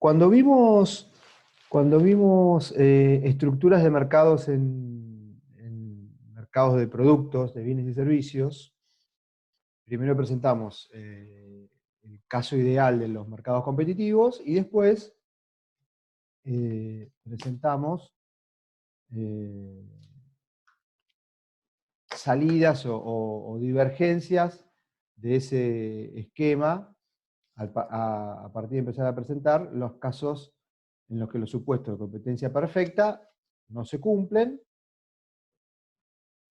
Cuando vimos estructuras de mercados en mercados de productos, de bienes y servicios, primero presentamos el caso ideal de los mercados competitivos y después presentamos eh, salidas o divergencias de ese esquema a partir de empezar a presentar los casos en los que los supuestos de competencia perfecta no se cumplen,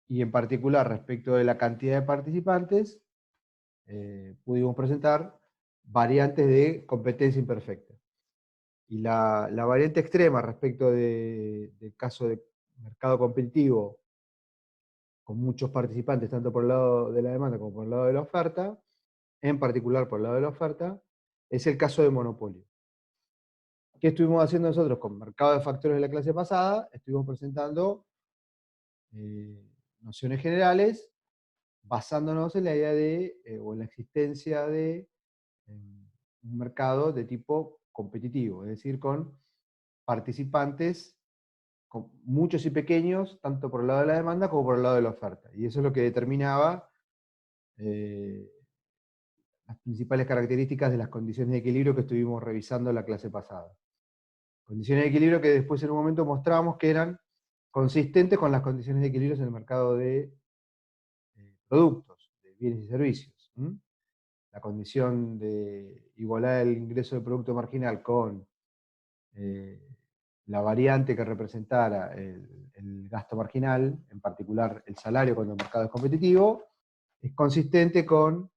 y en particular respecto de la cantidad de participantes, pudimos presentar variantes de competencia imperfecta. Y la variante extrema respecto del caso de mercado competitivo con muchos participantes, tanto por el lado de la demanda como por el lado de la oferta, en particular por el lado de la oferta, es el caso de monopolio. ¿Qué estuvimos haciendo nosotros con mercado de factores de la clase pasada? Estuvimos presentando nociones generales basándonos en la idea de, o en la existencia de un mercado de tipo competitivo, es decir, con participantes, con muchos y pequeños, tanto por el lado de la demanda como por el lado de la oferta. Y eso es lo que determinaba eh, las principales características de las condiciones de equilibrio que estuvimos revisando en la clase pasada. Condiciones de equilibrio que después en un momento mostramos que eran consistentes con las condiciones de equilibrio en el mercado de productos, de bienes y servicios. La condición de igualar el ingreso de producto marginal con la variante que representara el gasto marginal, en particular el salario cuando el mercado es competitivo, es consistente con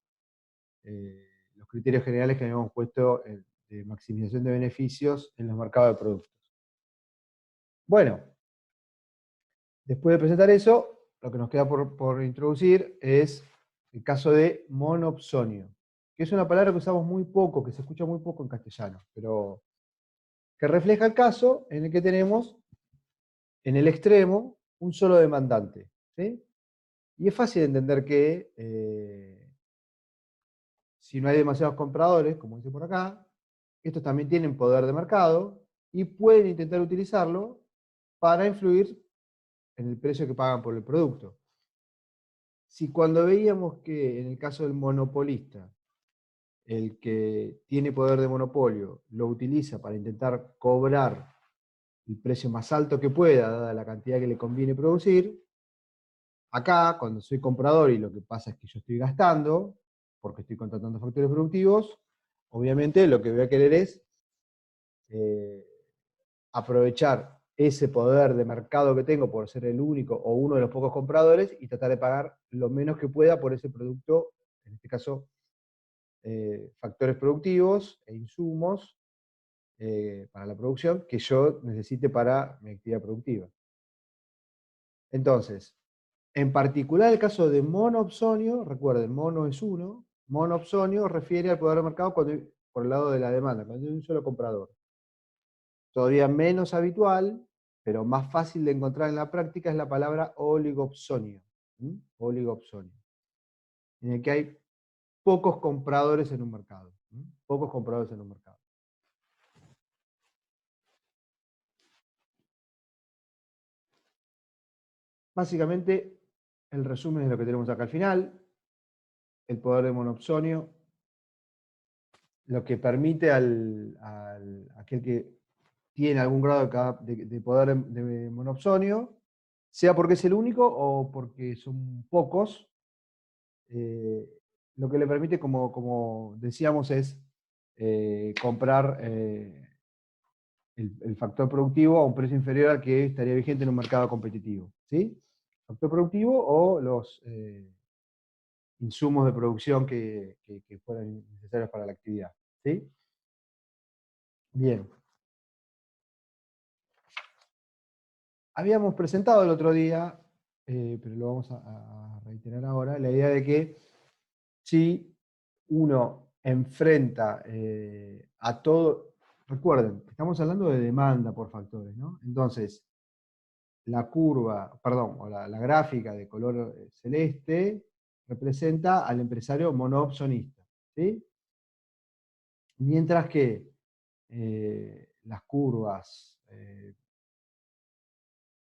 los criterios generales que habíamos puesto de maximización de beneficios en los mercados de productos. Bueno, después de presentar eso, lo que nos queda por introducir es el caso de monopsonio, que es una palabra que usamos muy poco, que se escucha muy poco en castellano, pero que refleja el caso en el que tenemos en el extremo un solo demandante. ¿Sí? Y es fácil de entender que si no hay demasiados compradores, como dice por acá, estos también tienen poder de mercado y pueden intentar utilizarlo para influir en el precio que pagan por el producto. Si cuando veíamos que en el caso del monopolista, el que tiene poder de monopolio lo utiliza para intentar cobrar el precio más alto que pueda, dada la cantidad que le conviene producir, acá, cuando soy comprador y lo que pasa es que yo estoy gastando, porque estoy contratando factores productivos, obviamente lo que voy a querer es eh, aprovechar ese poder de mercado que tengo por ser el único o uno de los pocos compradores y tratar de pagar lo menos que pueda por ese producto, en este caso factores productivos e insumos para la producción que yo necesite para mi actividad productiva. Entonces, en particular el caso de monopsonio, recuerden, mono es uno, monopsonio refiere al poder de mercado por el lado de la demanda, cuando hay un solo comprador. Todavía menos habitual, pero más fácil de encontrar en la práctica, es la palabra oligopsonio. Oligopsonio. En el que hay pocos compradores en un mercado. Pocos compradores en un mercado. Básicamente, el resumen es lo que tenemos acá al final. El poder de monopsonio, lo que permite aquel que tiene algún grado de poder de monopsonio, sea porque es el único o porque son pocos, lo que le permite, como decíamos, es comprar el factor productivo a un precio inferior al que estaría vigente en un mercado competitivo. ¿Sí? Factor productivo o los insumos de producción que fueran necesarios para la actividad. ¿Sí? Bien. Habíamos presentado el otro día, pero lo vamos a reiterar ahora, la idea de que si uno enfrenta a todo, recuerden, estamos hablando de demanda por factores, ¿no? Entonces, la curva, perdón, o la gráfica de color celeste representa al empresario monoopsonista, ¿sí? Mientras que las curvas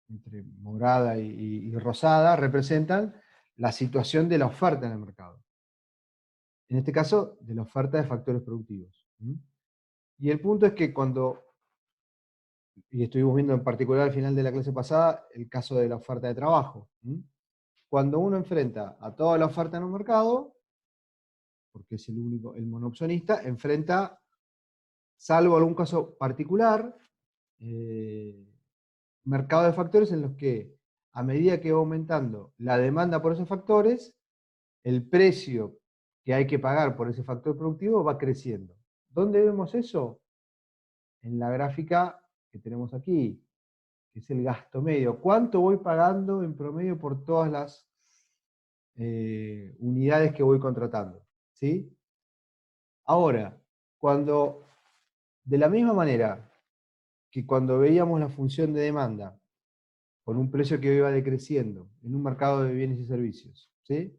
entre morada y rosada representan la situación de la oferta en el mercado. En este caso, de la oferta de factores productivos. Y el punto es que y estuvimos viendo en particular al final de la clase pasada, el caso de la oferta de trabajo. Cuando uno enfrenta a toda la oferta en un mercado, porque es el monoopcionista, enfrenta, salvo algún caso particular, mercado de factores en los que a medida que va aumentando la demanda por esos factores, el precio que hay que pagar por ese factor productivo va creciendo. ¿Dónde vemos eso? En la gráfica que tenemos aquí, que es el gasto medio. ¿Cuánto voy pagando en promedio por todas las unidades que voy contratando? ¿Sí? Ahora, de la misma manera que cuando veíamos la función de demanda con un precio que iba decreciendo en un mercado de bienes y servicios, ¿sí?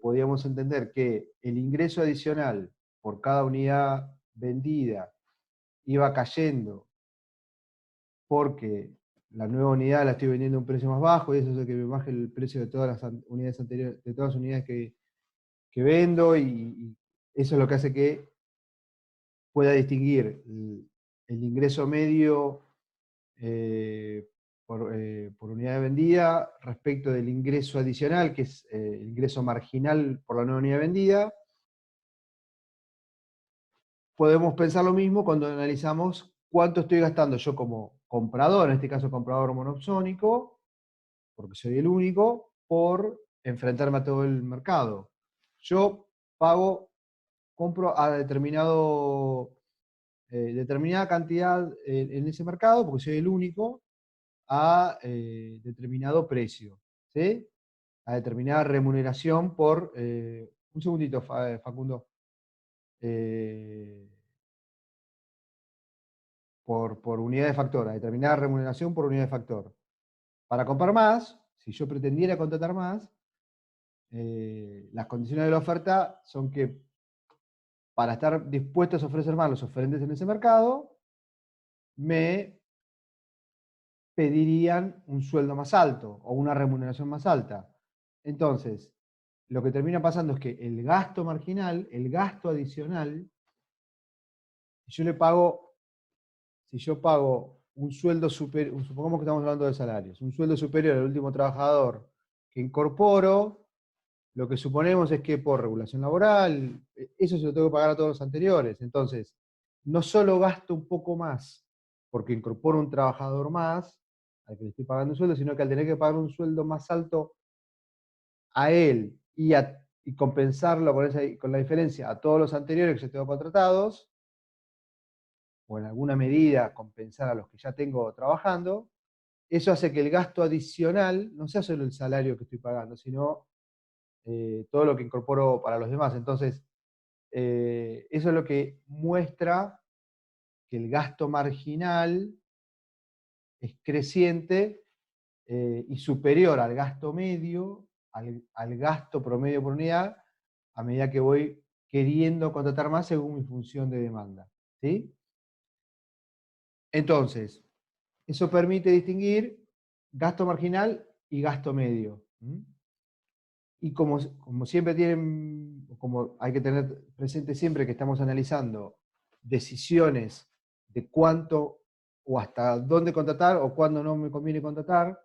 Podíamos entender que el ingreso adicional por cada unidad vendida iba cayendo porque la nueva unidad la estoy vendiendo a un precio más bajo y eso hace que me baje el precio de todas las unidades anteriores, de todas las unidades que vendo, y eso es lo que hace que pueda distinguir el ingreso medio por unidad vendida respecto del ingreso adicional, que es el ingreso marginal por la nueva unidad vendida. Podemos pensar lo mismo cuando analizamos cuánto estoy gastando yo como comprador, en este caso comprador monopsónico, porque soy el único, por enfrentarme a todo el mercado. Yo compro a determinada cantidad en ese mercado, porque soy el único, a determinado precio, ¿sí? A determinada remuneración por... un segundito, Facundo. Eh, por unidad de factor, a determinada remuneración por unidad de factor. Para comprar más, si yo pretendiera contratar más, las condiciones de la oferta son que para estar dispuestos a ofrecer más los oferentes en ese mercado, me pedirían un sueldo más alto o una remuneración más alta. Entonces, lo que termina pasando es que el gasto marginal, el gasto adicional, si yo pago un sueldo superior, supongamos que estamos hablando de salarios, un sueldo superior al último trabajador que incorporo, lo que suponemos es que por regulación laboral, eso se lo tengo que pagar a todos los anteriores. Entonces, no solo gasto un poco más porque incorporo un trabajador más al que le estoy pagando un sueldo, sino que al tener que pagar un sueldo más alto a él y compensarlo con la diferencia a todos los anteriores que yo tengo contratados, o en alguna medida compensar a los que ya tengo trabajando, eso hace que el gasto adicional no sea solo el salario que estoy pagando, sino todo lo que incorporo para los demás. Entonces, eso es lo que muestra que el gasto marginal es creciente y superior al gasto medio, al gasto promedio por unidad, a medida que voy queriendo contratar más según mi función de demanda. ¿Sí? Entonces, eso permite distinguir gasto marginal y gasto medio. Y como siempre como hay que tener presente siempre que estamos analizando decisiones de cuánto o hasta dónde contratar o cuándo no me conviene contratar,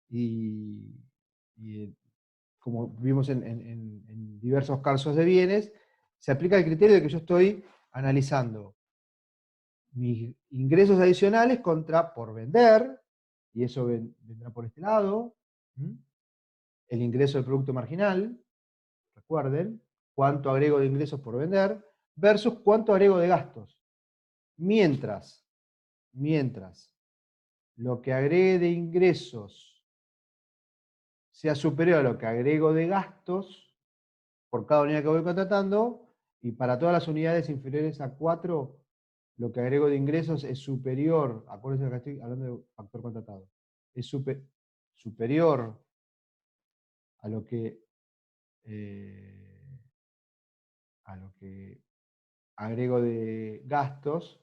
y, y como vimos en diversos casos de bienes, se aplica el criterio de que yo estoy analizando mis ingresos adicionales contra por vender, y eso vendrá por este lado, el ingreso del producto marginal, recuerden, cuánto agrego de ingresos por vender, versus cuánto agrego de gastos. Mientras lo que agregue de ingresos sea superior a lo que agrego de gastos por cada unidad que voy contratando, y para todas las unidades inferiores a 4, lo que agrego de ingresos es superior, acuérdense que estoy hablando de factor contratado, es superior a lo que agrego de gastos,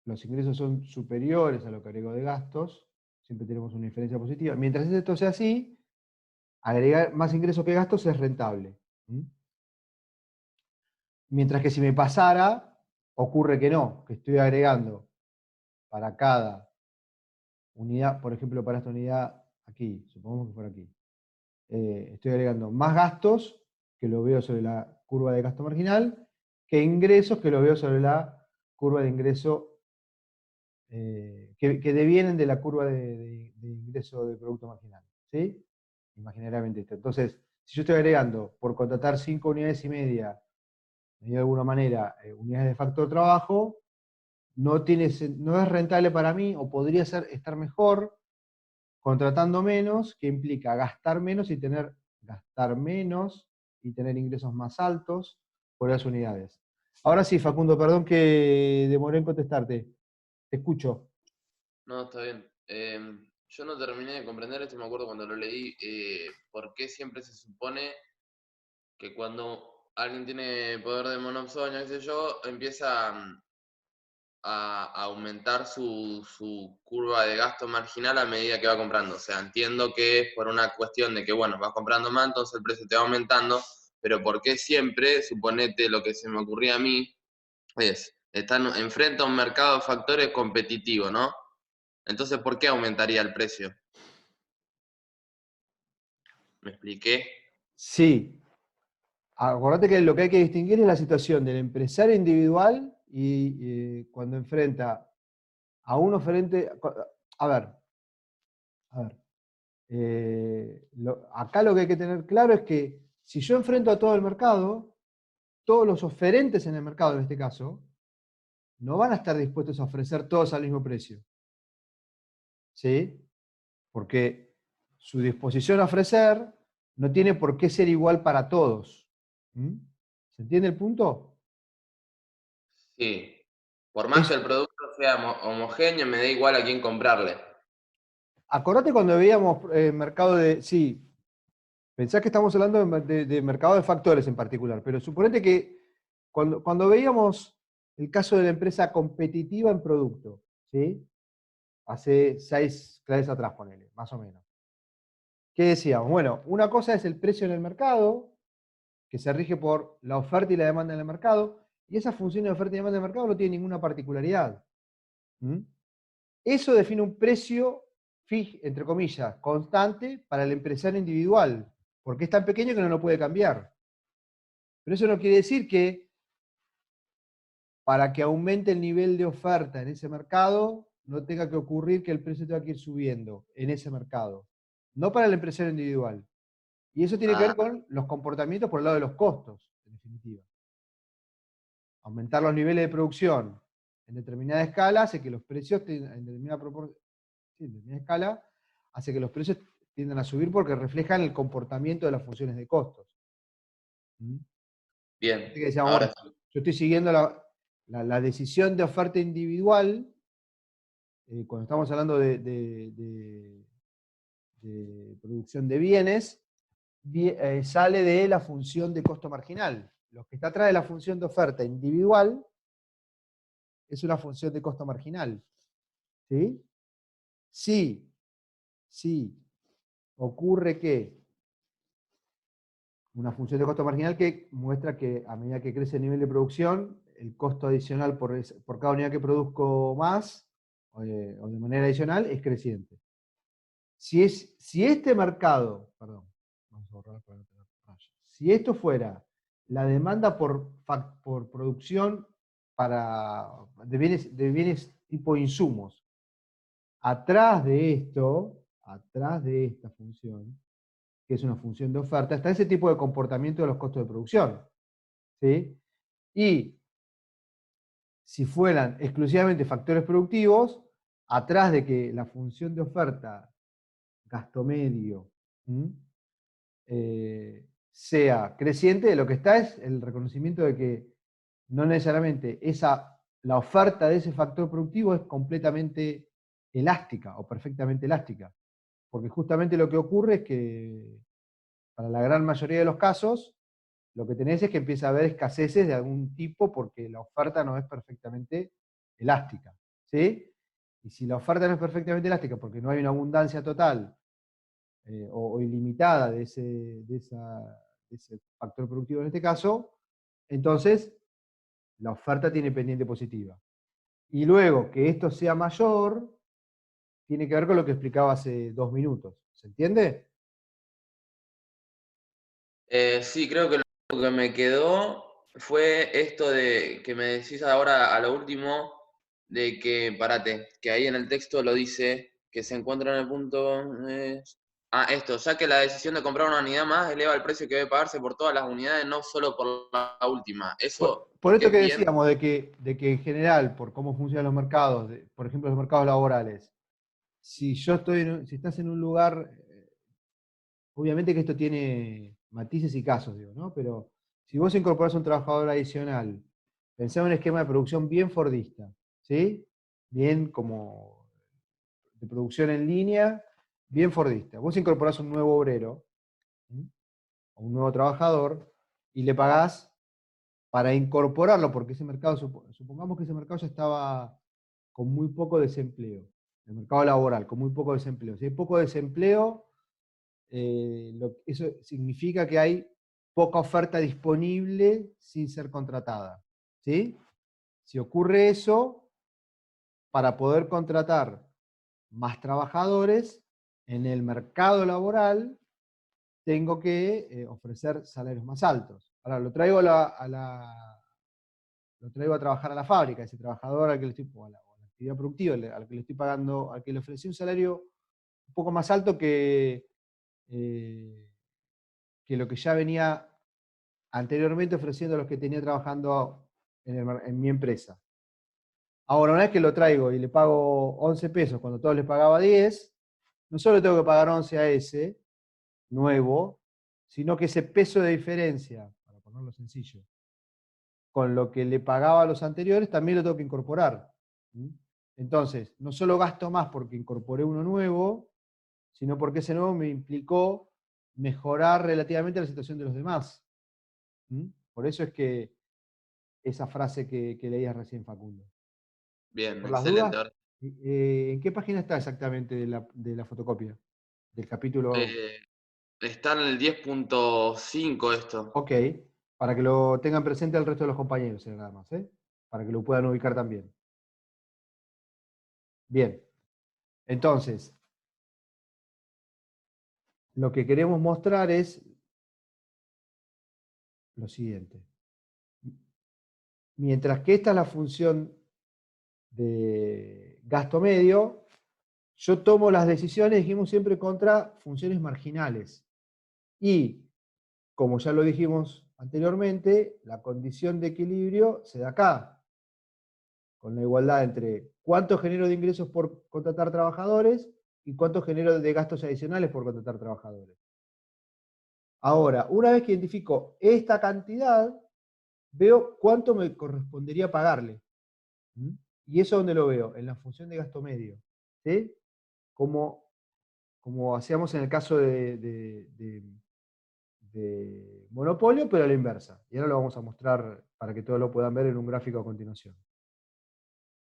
los ingresos son superiores a lo que agrego de gastos, siempre tenemos una diferencia positiva. Mientras esto sea así, agregar más ingresos que gastos es rentable. ¿Mm? Mientras que si me pasara, ocurre que no, que estoy agregando para cada unidad, por ejemplo, para esta unidad aquí, supongamos que fuera aquí, estoy agregando más gastos, que lo veo sobre la curva de gasto marginal, que ingresos, que lo veo sobre la curva de ingreso, que devienen de la curva de ingreso de producto marginal. ¿Sí? Imaginariamente esto. Entonces, si yo estoy agregando por contratar 5 unidades y media, de alguna manera, unidades de factor trabajo, no es rentable para mí, o podría estar mejor contratando menos, que implica gastar menos y tener ingresos más altos por las unidades. Ahora sí, Facundo, perdón que demoré en contestarte. Te escucho. No, está bien. Yo no terminé de comprender esto, me acuerdo cuando lo leí, por qué siempre se supone que cuando alguien tiene poder de monopsonio, qué sé yo, empieza a aumentar su curva de gasto marginal a medida que va comprando. O sea, entiendo que es por una cuestión de que, bueno, vas comprando más, entonces el precio te va aumentando, pero ¿por qué siempre, suponete lo que se me ocurría a mí, están enfrente a un mercado de factores competitivo, ¿no? Entonces, ¿por qué aumentaría el precio? ¿Me expliqué? Sí, acordate que lo que hay que distinguir es la situación del empresario individual y cuando enfrenta a un oferente. A ver, a ver. Acá lo que hay que tener claro es que si yo enfrento a todo el mercado, todos los oferentes en el mercado en este caso, no van a estar dispuestos a ofrecer todos al mismo precio. ¿Sí? Porque su disposición a ofrecer no tiene por qué ser igual para todos. ¿Mm? ¿Se entiende el punto? Sí. Por más que Es, el producto sea homogéneo, me da igual a quién comprarle. acordate cuando veíamos mercado de. Sí, pensás que estamos hablando de mercado de factores en particular, pero suponete que cuando veíamos el caso de la empresa competitiva en producto, ¿sí? Hace 6 clases atrás, ponele, más o menos. ¿Qué decíamos? Bueno, una cosa es el precio en el mercado, que se rige por la oferta y la demanda en el mercado, y esa función de oferta y demanda en el mercado no tiene ninguna particularidad. ¿Mm? Eso define un precio, entre comillas, constante para el empresario individual, porque es tan pequeño que no lo puede cambiar. Pero eso no quiere decir que para que aumente el nivel de oferta en ese mercado, no tenga que ocurrir que el precio tenga que ir subiendo en ese mercado. No para el empresario individual. Y eso tiene que ver Ah, con los comportamientos por el lado de los costos, en definitiva. Aumentar los niveles de producción en determinada escala hace que los precios, en determinada sí, en determinada escala, hace que los precios tiendan a subir porque reflejan el comportamiento de las funciones de costos. ¿Mm? bien, Así que decíamos, bueno, ahora sí. yo estoy siguiendo la decisión de oferta individual, cuando estamos hablando de producción de bienes, sale de la función de costo marginal. Lo que está atrás de la función de oferta individual es una función de costo marginal. ¿Sí? Sí, sí. Ocurre que una función de costo marginal que muestra que a medida que crece el nivel de producción, el costo adicional por cada unidad que produzco más, o de manera adicional, es creciente. Si este mercado, perdón, vamos a borrar para no tener rayas. Si esto fuera la demanda por producción de bienes tipo insumos, atrás de esta función, que es una función de oferta, está ese tipo de comportamiento de los costos de producción. ¿Sí? Y si fueran exclusivamente factores productivos, atrás de que la función de oferta, gasto medio, sea creciente, lo que está es el reconocimiento de que no necesariamente la oferta de ese factor productivo es completamente elástica o perfectamente elástica. Porque justamente lo que ocurre es que para la gran mayoría de los casos, lo que tenés es que empieza a haber escaseces de algún tipo porque la oferta no es perfectamente elástica. ¿sí? Y si la oferta no es perfectamente elástica porque no hay una abundancia total o ilimitada de ese factor productivo en este caso, entonces la oferta tiene pendiente positiva. Y luego que esto sea mayor, tiene que ver con lo que explicaba hace 2 minutos. ¿Se entiende? Sí, creo que lo que me quedó fue esto de que me decís ahora a lo último, de que, parate, que ahí en el texto lo dice, que se encuentra en el punto... esto, ya que la decisión de comprar una unidad más eleva el precio que debe pagarse por todas las unidades, no solo por la última. Eso, Por porque esto es que bien. decíamos, de que en general, por cómo funcionan los mercados, por ejemplo los mercados laborales, si estás en un lugar, obviamente que esto tiene matices y casos, digo, ¿no? Pero si vos incorporás un trabajador adicional, pensá en un esquema de producción bien fordista, ¿sí? Bien como de producción en línea, bien fordista. Vos incorporás un nuevo obrero, ¿sí? O un nuevo trabajador, y le pagás para incorporarlo, porque ese mercado, supongamos que ese mercado ya estaba con muy poco desempleo, el mercado laboral, con muy poco desempleo. Si hay poco desempleo, eso significa que hay poca oferta disponible sin ser contratada. ¿Sí? Si ocurre eso, para poder contratar más trabajadores en el mercado laboral, tengo que ofrecer salarios más altos. Ahora, lo traigo a trabajar a la fábrica, ese trabajador al que le estoy, o a la actividad productiva, al que le estoy pagando, al que le ofrecí un salario un poco más alto eh, que lo que ya venía anteriormente ofreciendo a los que tenía trabajando en mi empresa. Ahora, una vez que lo traigo y le pago 11 pesos cuando todos les pagaba 10, no solo tengo que pagar 11 a ese nuevo, sino que ese peso de diferencia, para ponerlo sencillo, con lo que le pagaba a los anteriores, también lo tengo que incorporar. ¿Mm? Entonces, no solo gasto más porque incorporé uno nuevo, sino porque ese nuevo me implicó mejorar relativamente la situación de los demás. ¿Mm? Por eso es que esa frase que leías recién, Facundo. Bien, Por las excelente. dudas, ¿en qué página está exactamente de la fotocopia? Del capítulo. Eh, Está en el 10.5 esto. Ok, para que lo tengan presente el resto de los compañeros, nada más, ¿eh? Para que lo puedan ubicar también. Bien, entonces, lo que queremos mostrar es lo siguiente. Mientras que esta es la función de gasto medio, yo tomo las decisiones, dijimos siempre, contra funciones marginales. Y, como ya lo dijimos anteriormente, la condición de equilibrio se da acá, con la igualdad entre cuánto genero de ingresos por contratar trabajadores y cuánto genero de gastos adicionales por contratar trabajadores. Ahora, una vez que identifico esta cantidad, veo cuánto me correspondería pagarle. ¿Mm? ¿Y eso dónde lo veo? En la función de gasto medio. ¿Sí? Como hacíamos en el caso de monopolio, pero a la inversa. Y ahora lo vamos a mostrar para que todos lo puedan ver en un gráfico a continuación.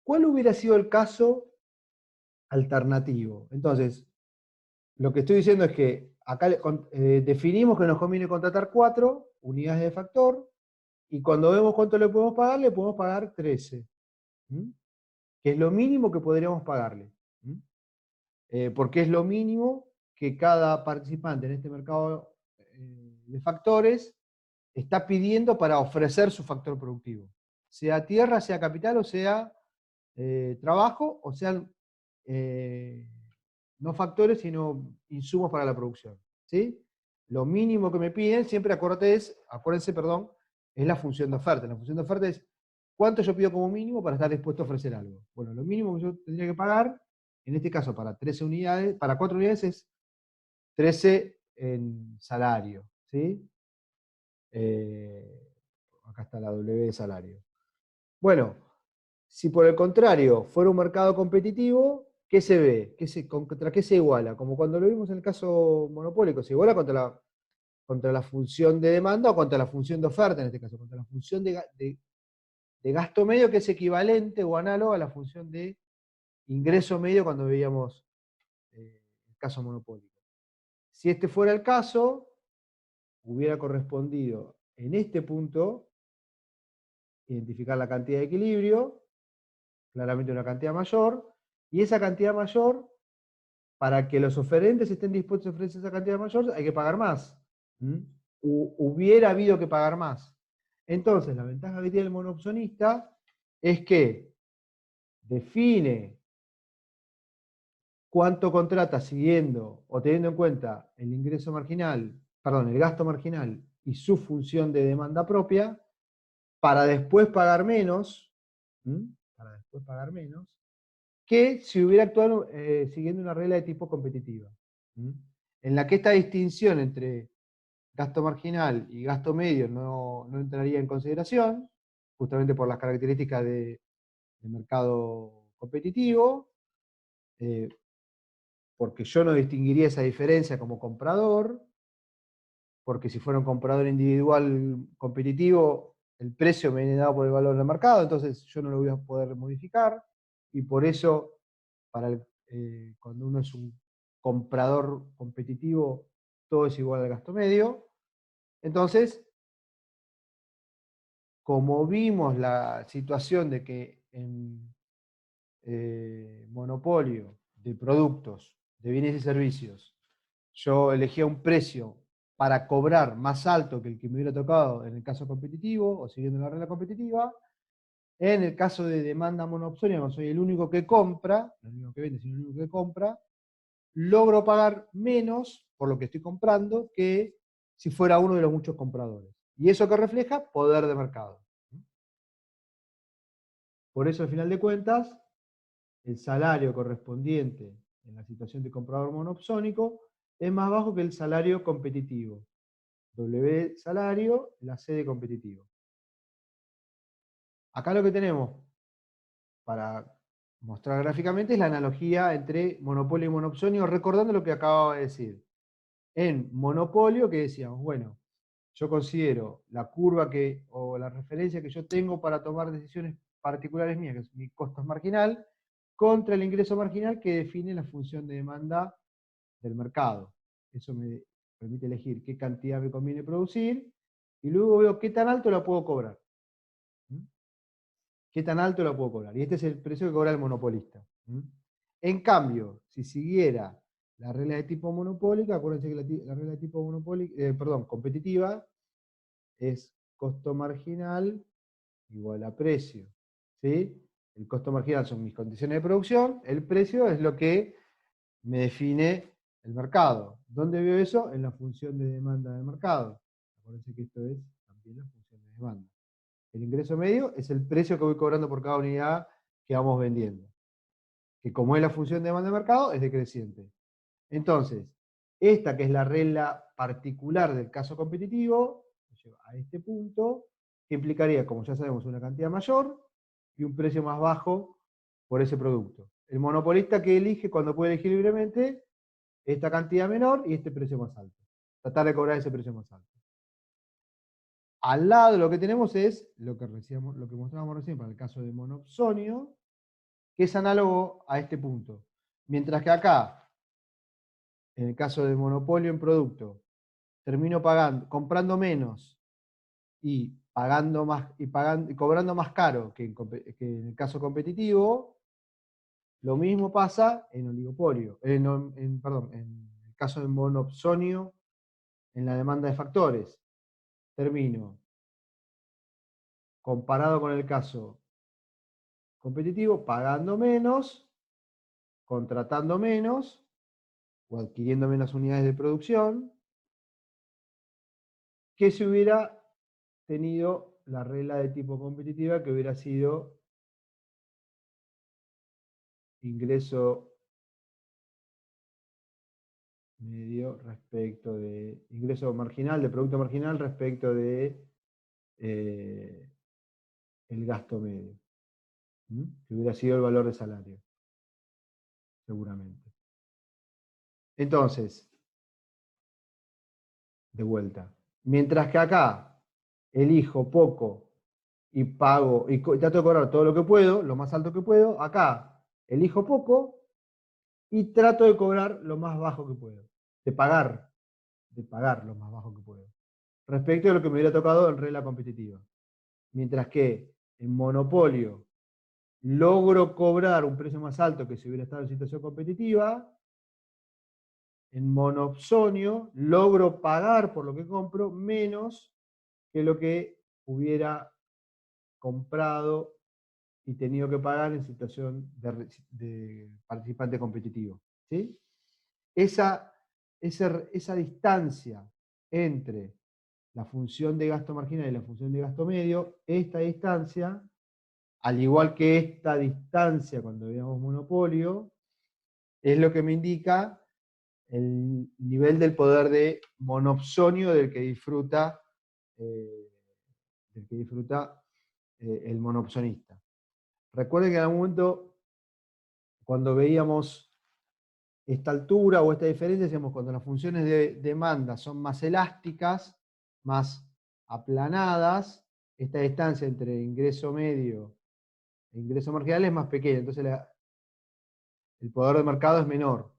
¿Cuál hubiera sido el caso alternativo? Entonces, lo que estoy diciendo es que acá definimos que nos conviene contratar 4 unidades de factor y cuando vemos cuánto le podemos pagar 13, ¿m? Que es lo mínimo que podríamos pagarle. ¿M? Porque es lo mínimo que cada participante en este mercado de factores está pidiendo para ofrecer su factor productivo. Sea tierra, sea capital, o sea trabajo, o sean no factores, sino insumos para la producción. ¿Sí? Lo mínimo que me piden, siempre acuérdense, perdón, es la función de oferta. La función de oferta es cuánto yo pido como mínimo para estar dispuesto a ofrecer algo. Bueno, lo mínimo que yo tendría que pagar, en este caso para 13 unidades, para 4 unidades es 13 en salario. ¿Sí? Acá está la W de salario. Bueno, si por el contrario fuera un mercado competitivo, ¿qué se ve? ¿Contra qué se iguala? Como cuando lo vimos en el caso monopólico, se iguala contra la función de demanda o contra la función de oferta, en este caso, contra la función de gasto medio, que es equivalente o análogo a la función de ingreso medio cuando veíamos el caso monopólico. Si este fuera el caso, hubiera correspondido en este punto identificar la cantidad de equilibrio, claramente una cantidad mayor, y esa cantidad mayor, para que los oferentes estén dispuestos a ofrecer esa cantidad mayor, hay que pagar más. Hubiera habido que pagar más. Entonces, la ventaja que tiene el monoopcionista es que define cuánto contrata siguiendo o teniendo en cuenta el ingreso marginal, perdón, el gasto marginal y su función de demanda propia, para después pagar menos, que si hubiera actuado siguiendo una regla de tipo competitiva, en la que esta distinción entre gasto marginal y gasto medio no entraría en consideración, justamente por las características de mercado competitivo, porque yo no distinguiría esa diferencia como comprador, porque si fuera un comprador individual competitivo, el precio me viene dado por el valor del mercado, entonces yo no lo voy a poder modificar, y por eso, cuando uno es un comprador competitivo, todo es igual al gasto medio. Entonces, como vimos la situación de que en monopolio de productos, de bienes y servicios, yo elegía un precio para cobrar más alto que el que me hubiera tocado en el caso competitivo, o siguiendo la regla competitiva, en el caso de demanda monoopsónica, no soy el único que compra, no el único que vende, sino el único que compra, logro pagar menos por lo que estoy comprando que si fuera uno de los muchos compradores. Y eso que refleja poder de mercado. Por eso, al final de cuentas, el salario correspondiente en la situación de comprador monoopsónico es más bajo que el salario competitivo. W salario, la C de competitivo. Acá lo que tenemos para mostrar gráficamente es la analogía entre monopolio y monoopsónico, recordando lo que acababa de decir. En monopolio, que decíamos, bueno, yo considero la curva o la referencia que yo tengo para tomar decisiones particulares mías, que es mi costo marginal, contra el ingreso marginal que define la función de demanda del mercado. Eso me permite elegir qué cantidad me conviene producir, y luego veo qué tan alto la puedo cobrar. ¿Qué tan alto la puedo cobrar? Y este es el precio que cobra el monopolista. En cambio, si siguiera la regla de tipo monopólica, acuérdense que la regla de tipo competitiva es costo marginal igual a precio. ¿Sí? El costo marginal son mis condiciones de producción, el precio es lo que me define el mercado. ¿Dónde veo eso? En la función de demanda del mercado. Acuérdense que esto es también la función de demanda. El ingreso medio es el precio que voy cobrando por cada unidad que vamos vendiendo. Que como es la función de demanda de mercado, es decreciente. Entonces, esta que es la regla particular del caso competitivo, nos lleva a este punto, que implicaría, como ya sabemos, una cantidad mayor y un precio más bajo por ese producto. El monopolista que elige, cuando puede elegir libremente, esta cantidad menor y este precio más alto. Tratar de cobrar ese precio más alto. Al lado lo que tenemos es lo que mostrábamos recién para el caso de monoopsonio, que es análogo a este punto. Mientras que acá, en el caso de monopolio en producto, termino comprando menos y pagando más y cobrando más caro que en el caso competitivo. Lo mismo pasa en oligopolio, en el caso de monoopsonio, en la demanda de factores. Termino, comparado con el caso competitivo, pagando menos, contratando menos o adquiriendo menos unidades de producción, que si hubiera tenido la regla de tipo competitiva, que hubiera sido ingreso medio respecto de ingreso marginal, de producto marginal respecto de el gasto medio, que hubiera sido el valor de salario, seguramente. Entonces, de vuelta, mientras que acá elijo poco y pago, y trato de cobrar todo lo que puedo, lo más alto que puedo, acá elijo poco y trato de cobrar lo más bajo que puedo, de pagar lo más bajo que puedo, respecto a lo que me hubiera tocado en regla competitiva. Mientras que en monopolio logro cobrar un precio más alto que si hubiera estado en situación competitiva, en monopsonio logro pagar por lo que compro menos que lo que hubiera comprado y tenido que pagar en situación de participante competitivo. ¿Sí? Esa distancia entre la función de gasto marginal y la función de gasto medio, esta distancia, al igual que esta distancia cuando veamos monopolio, es lo que me indica el nivel del poder de monopsonio del que disfruta, eh, el monopsonista. Recuerden que en algún momento, cuando veíamos esta altura o esta diferencia, decíamos cuando las funciones de demanda son más elásticas, más aplanadas, esta distancia entre ingreso medio e ingreso marginal es más pequeña, entonces el poder de mercado es menor.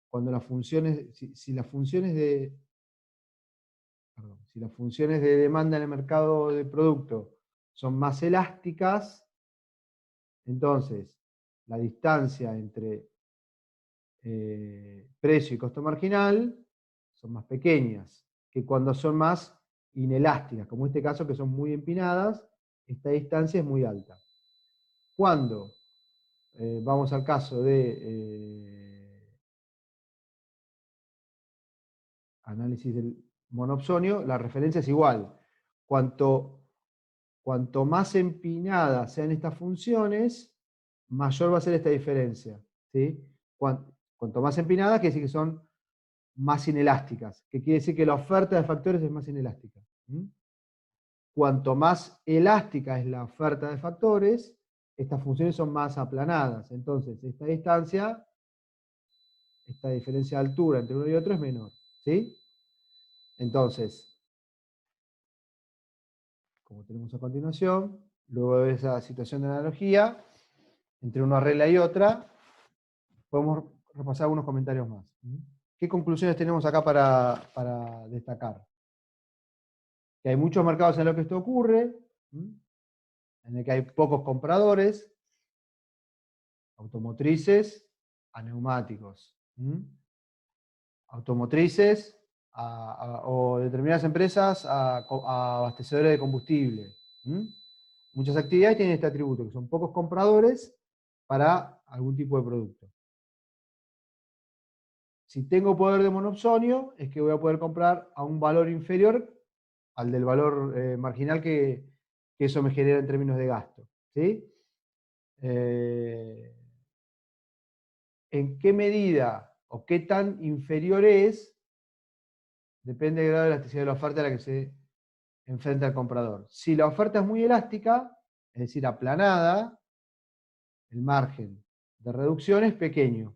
Cuando las funciones, si las funciones de demanda en el mercado de producto son más elásticas, entonces la distancia entre precio y costo marginal son más pequeñas que cuando son más inelásticas, como en este caso que son muy empinadas, esta distancia es muy alta. Cuando vamos al caso de análisis del monopsonio, la referencia es igual. Cuanto más empinadas sean estas funciones, mayor va a ser esta diferencia. ¿Sí? Cuanto más empinadas, quiere decir que son más inelásticas, que quiere decir que la oferta de factores es más inelástica. Cuanto más elástica es la oferta de factores, estas funciones son más aplanadas. Entonces, esta distancia, esta diferencia de altura entre uno y otro es menor. ¿Sí? Entonces, como tenemos a continuación, luego de esa situación de analogía, entre una regla y otra, podemos repasar algunos comentarios más. ¿Qué conclusiones tenemos acá para destacar? Que hay muchos mercados en los que esto ocurre, en el que hay pocos compradores, automotrices a neumáticos, automotrices o determinadas empresas a abastecedores de combustible. Muchas actividades tienen este atributo, que son pocos compradores para algún tipo de producto. Si tengo poder de monopsonio, es que voy a poder comprar a un valor inferior al del valor marginal que eso me genera en términos de gasto. ¿Sí? ¿En qué medida o qué tan inferior es? Depende del grado de elasticidad de la oferta a la que se enfrenta el comprador. Si la oferta es muy elástica, es decir, aplanada, el margen de reducción es pequeño.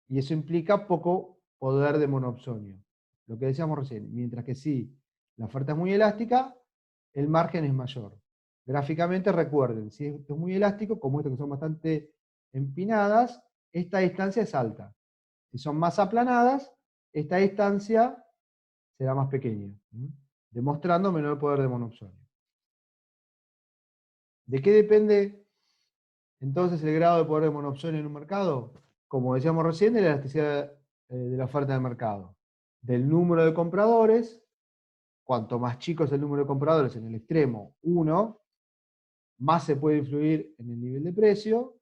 Y eso implica poco poder de monopsonio. Lo que decíamos recién. Mientras que si la oferta es muy elástica, el margen es mayor. Gráficamente recuerden, si esto es muy elástico, como estos que son bastante empinadas, esta distancia es alta. Si son más aplanadas, esta distancia será más pequeña, demostrando menor poder de monopsonio. ¿De qué depende entonces el grado de poder de monopsonio en un mercado? Como decíamos recién, de la elasticidad de la oferta del mercado. Del número de compradores, cuanto más chico es el número de compradores en el extremo 1, más se puede influir en el nivel de precio.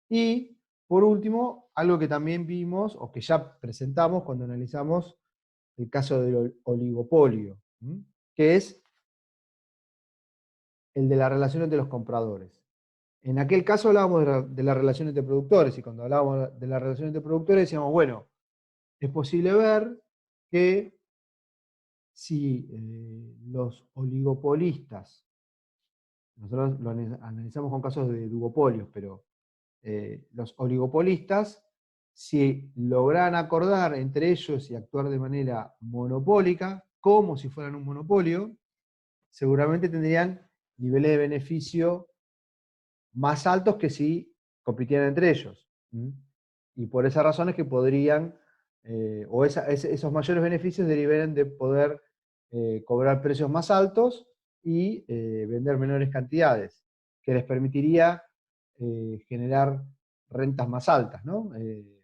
Y, por último, algo que también vimos, o que ya presentamos cuando analizamos el caso del oligopolio, que es el de la relación entre los compradores. En aquel caso hablábamos de la relación entre productores, y cuando hablábamos de la relación entre productores decíamos, bueno, es posible ver que si los oligopolistas, nosotros lo analizamos con casos de duopolios, pero los oligopolistas, si logran acordar entre ellos y actuar de manera monopólica, como si fueran un monopolio, seguramente tendrían niveles de beneficio más altos que si compitieran entre ellos. Y por esa razón es que podrían, esos mayores beneficios deriven de poder cobrar precios más altos y vender menores cantidades, que les permitiría generar rentas más altas, ¿no?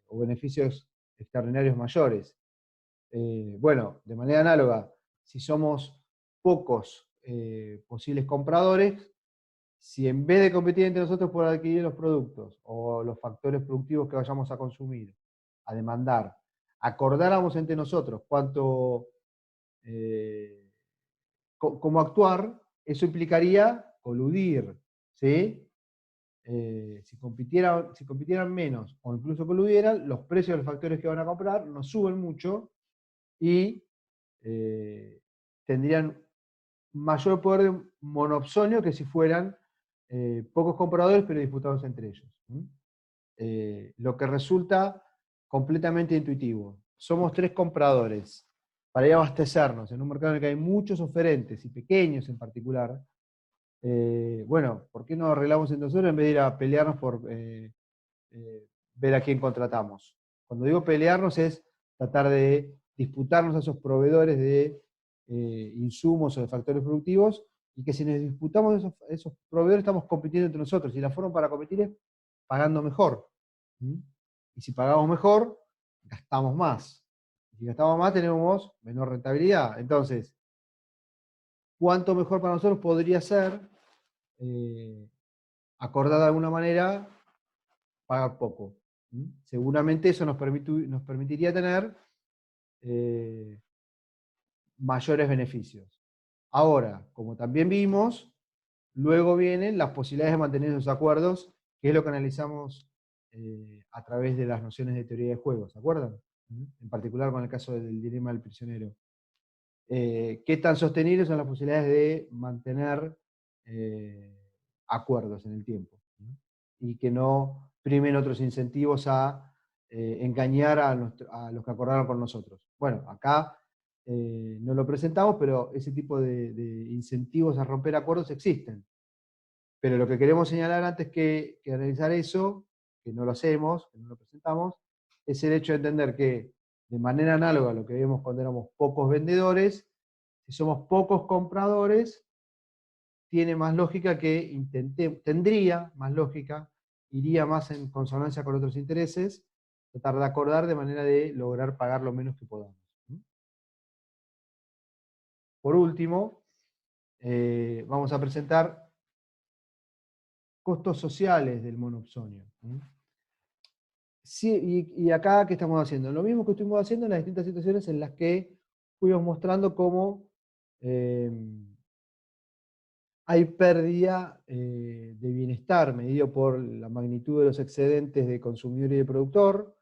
O beneficios extraordinarios mayores. Bueno, de manera análoga, si somos pocos posibles compradores, si en vez de competir entre nosotros por adquirir los productos o los factores productivos que vayamos a consumir, a demandar, acordáramos entre nosotros cómo actuar, eso implicaría coludir, ¿sí? Si compitieran menos o incluso coludieran, los precios de los factores que van a comprar no suben mucho y tendrían mayor poder de monopsonio que si fueran pocos compradores pero disputados entre ellos. Lo que resulta completamente intuitivo. Somos 3 compradores para ir a abastecernos en un mercado en el que hay muchos oferentes y pequeños en particular. Bueno, ¿por qué no arreglamos entre nosotros en vez de ir a pelearnos por ver a quién contratamos? Cuando digo pelearnos es tratar de disputarnos a esos proveedores de insumos o de factores productivos, y que si nos disputamos esos proveedores estamos compitiendo entre nosotros, y la forma para competir es pagando mejor. Y si pagamos mejor, gastamos más. Y si gastamos más, tenemos menor rentabilidad. Entonces, ¿cuánto mejor para nosotros podría ser, acordar de alguna manera, pagar poco? Seguramente eso nos permitiría tener mayores beneficios. Ahora, como también vimos, luego vienen las posibilidades de mantener esos acuerdos, que es lo que analizamos a través de las nociones de teoría de juegos, ¿se acuerdan? En particular con el caso del dilema del prisionero. ¿Qué tan sostenibles son las posibilidades de mantener acuerdos en el tiempo? Y que no primen otros incentivos a engañar a los que acordaron con nosotros. Bueno, acá no lo presentamos, pero ese tipo de incentivos a romper acuerdos existen. Pero lo que queremos señalar antes que analizar eso, que no lo hacemos, que no lo presentamos, es el hecho de entender que, de manera análoga a lo que vimos cuando éramos pocos vendedores, si somos pocos compradores, tiene más lógica que tendría más lógica, iría más en consonancia con otros intereses, tratar de acordar de manera de lograr pagar lo menos que podamos. Por último, vamos a presentar costos sociales del monopsonio. Sí, y acá, ¿qué estamos haciendo? Lo mismo que estuvimos haciendo en las distintas situaciones en las que fuimos mostrando cómo hay pérdida de bienestar medido por la magnitud de los excedentes de consumidor y de productor,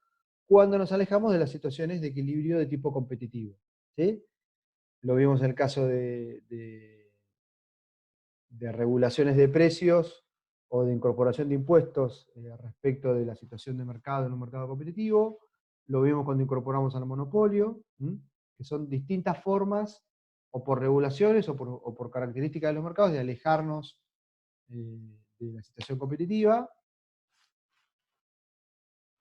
cuando nos alejamos de las situaciones de equilibrio de tipo competitivo. ¿Sí? Lo vimos en el caso de regulaciones de precios o de incorporación de impuestos respecto de la situación de mercado en un mercado competitivo. Lo vimos cuando incorporamos al monopolio, que son distintas formas, o por regulaciones o por características de los mercados, de alejarnos de la situación competitiva.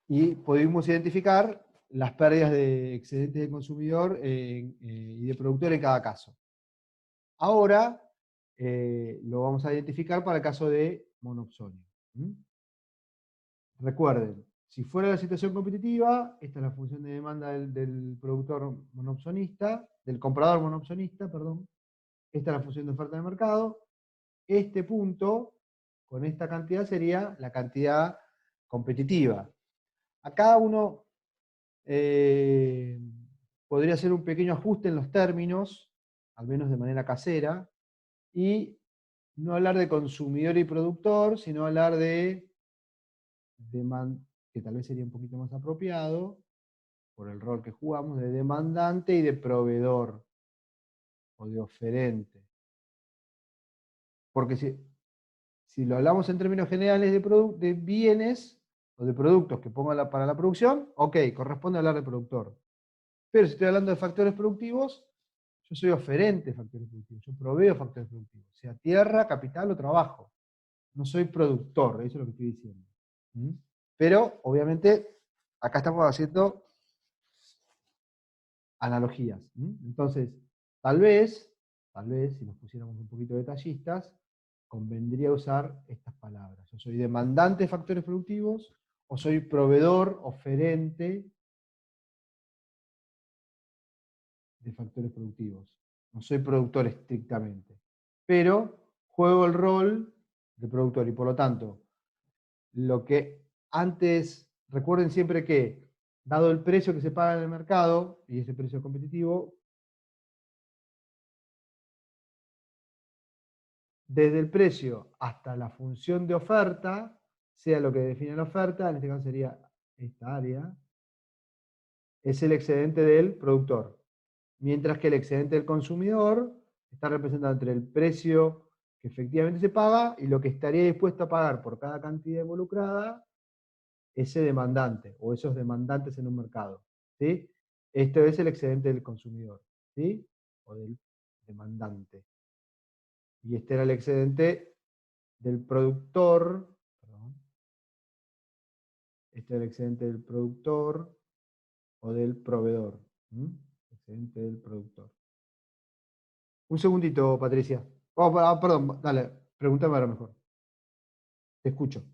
Y pudimos identificar las pérdidas de excedentes de consumidor y de productor en cada caso. Ahora lo vamos a identificar para el caso de monopsonio. Recuerden, si fuera la situación competitiva, esta es la función de demanda del productor monopsonista, del comprador monopsonista, perdón. Esta es la función de oferta de mercado. Este punto, con esta cantidad, sería la cantidad competitiva. Acá uno podría hacer un pequeño ajuste en los términos, al menos de manera casera, y no hablar de consumidor y productor, sino hablar de que tal vez sería un poquito más apropiado, por el rol que jugamos, de demandante y de proveedor, o de oferente. Porque si lo hablamos en términos generales de bienes, o de productos que pongan para la producción, ok, corresponde hablar de productor. Pero si estoy hablando de factores productivos, yo soy oferente de factores productivos, yo proveo factores productivos, sea tierra, capital o trabajo. No soy productor, eso es lo que estoy diciendo. ¿Mm? Pero, obviamente, acá estamos haciendo analogías. Entonces, tal vez, si nos pusiéramos un poquito detallistas, convendría usar estas palabras. Yo soy demandante de factores productivos, o soy proveedor, oferente de factores productivos. No soy productor estrictamente, pero juego el rol de productor y por lo tanto, lo que antes, recuerden siempre que, dado el precio que se paga en el mercado, y ese precio competitivo, desde el precio hasta la función de oferta, sea lo que define la oferta, en este caso sería esta área, es el excedente del productor. Mientras que el excedente del consumidor está representado entre el precio que efectivamente se paga y lo que estaría dispuesto a pagar por cada cantidad involucrada ese demandante o esos demandantes en un mercado. ¿Sí? Esto es el excedente del consumidor, ¿sí? O del demandante. Y este era el excedente del productor, perdón, este era el excedente del productor o del proveedor. Excedente del productor. Un segundito, Patricia. Oh, perdón, dale, pregúntame ahora mejor. Te escucho.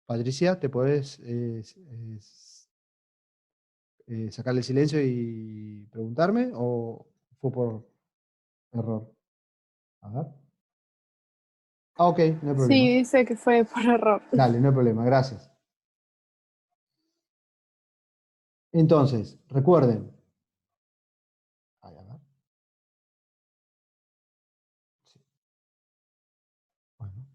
Patricia, ¿te podés sacarle el silencio y preguntarme o fue por error? A ver. Ah, ok, no hay problema. Sí, dice que fue por error. Dale, no hay problema, gracias. Entonces, recuerden. Ay, a ver. Sí, bueno.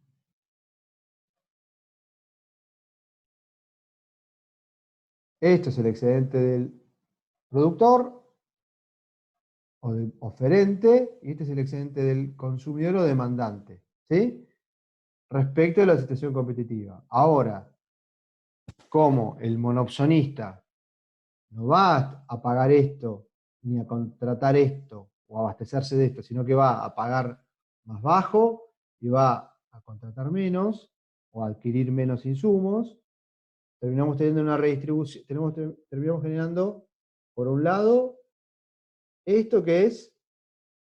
Esto es el excedente del productor o del oferente, y este es el excedente del consumidor o demandante, ¿sí? Respecto de la situación competitiva. Ahora, como el monopsonista no va a pagar esto, ni a contratar esto, o a abastecerse de esto, sino que va a pagar más bajo y va a contratar menos, o a adquirir menos insumos, terminamos teniendo una redistribución, terminamos generando, por un lado, esto que es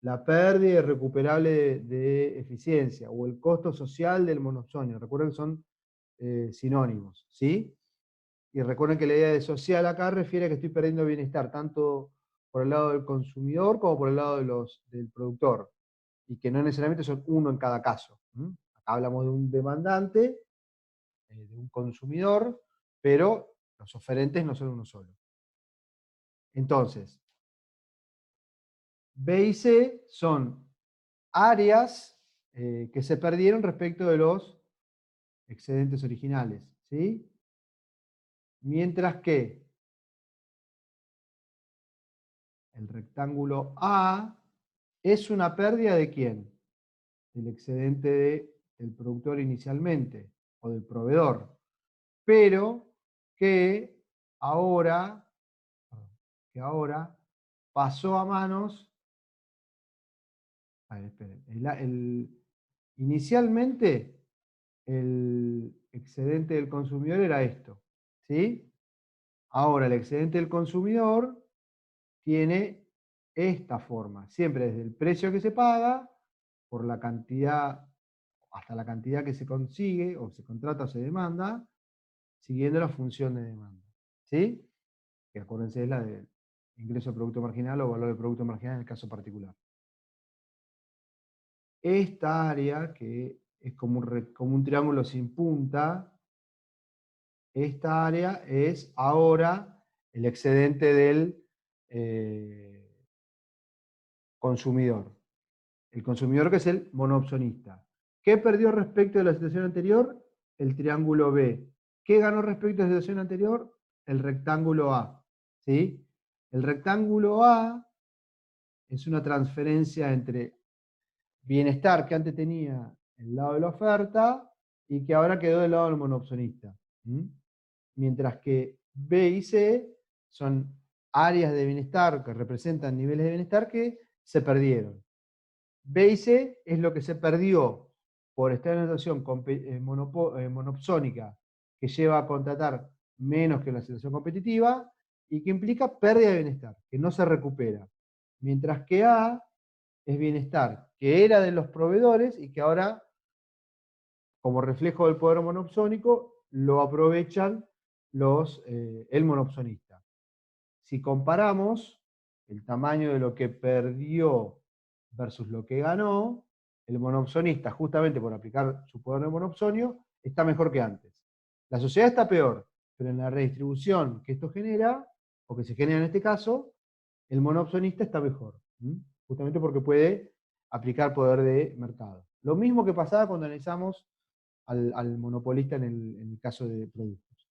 la pérdida irrecuperable de eficiencia, o el costo social del monopsonio. Recuerden que son sinónimos, ¿sí? Y recuerden que la idea de social acá refiere a que estoy perdiendo bienestar, tanto por el lado del consumidor como por el lado del productor. Y que no necesariamente son uno en cada caso. Acá hablamos de un demandante, de un consumidor, pero los oferentes no son uno solo. Entonces, B y C son áreas que se perdieron respecto de los excedentes originales, ¿sí? Mientras que el rectángulo A es una pérdida ¿de quién? Del excedente del productor inicialmente, o del proveedor, pero que ahora pasó a manos. A ver, esperen, inicialmente el excedente del consumidor era esto, ¿sí? Ahora el excedente del consumidor tiene esta forma, siempre desde el precio que se paga, por la cantidad, hasta la cantidad que se consigue, o se contrata o se demanda, siguiendo la función de demanda. ¿Sí? Que acuérdense es la de ingreso de producto marginal o valor de producto marginal en el caso particular. Esta área, que es como un triángulo sin punta, esta área es ahora el excedente del consumidor. El consumidor que es el monopsonista. ¿Qué perdió respecto de la situación anterior? El triángulo B. ¿Qué ganó respecto de la situación anterior? El rectángulo A. ¿Sí? El rectángulo A es una transferencia entre bienestar que antes tenía el lado de la oferta y que ahora quedó del lado del monopsonista. Mientras que B y C son áreas de bienestar que representan niveles de bienestar que se perdieron. B y C es lo que se perdió por estar en una situación monopsónica que lleva a contratar menos que la situación competitiva y que implica pérdida de bienestar, que no se recupera. Mientras que A es bienestar, que era de los proveedores y que ahora, como reflejo del poder monopsónico, lo aprovechan el monopsonista. Si comparamos el tamaño de lo que perdió versus lo que ganó, el monopsonista, justamente por aplicar su poder de monopsonio, está mejor que antes. La sociedad está peor, pero en la redistribución que esto genera, o que se genera en este caso, el monopsonista está mejor, justamente porque puede aplicar poder de mercado. Lo mismo que pasaba cuando analizamos al monopolista en el caso de productos.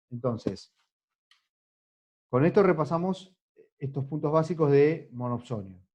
Entonces, con esto repasamos estos puntos básicos de monopsonio.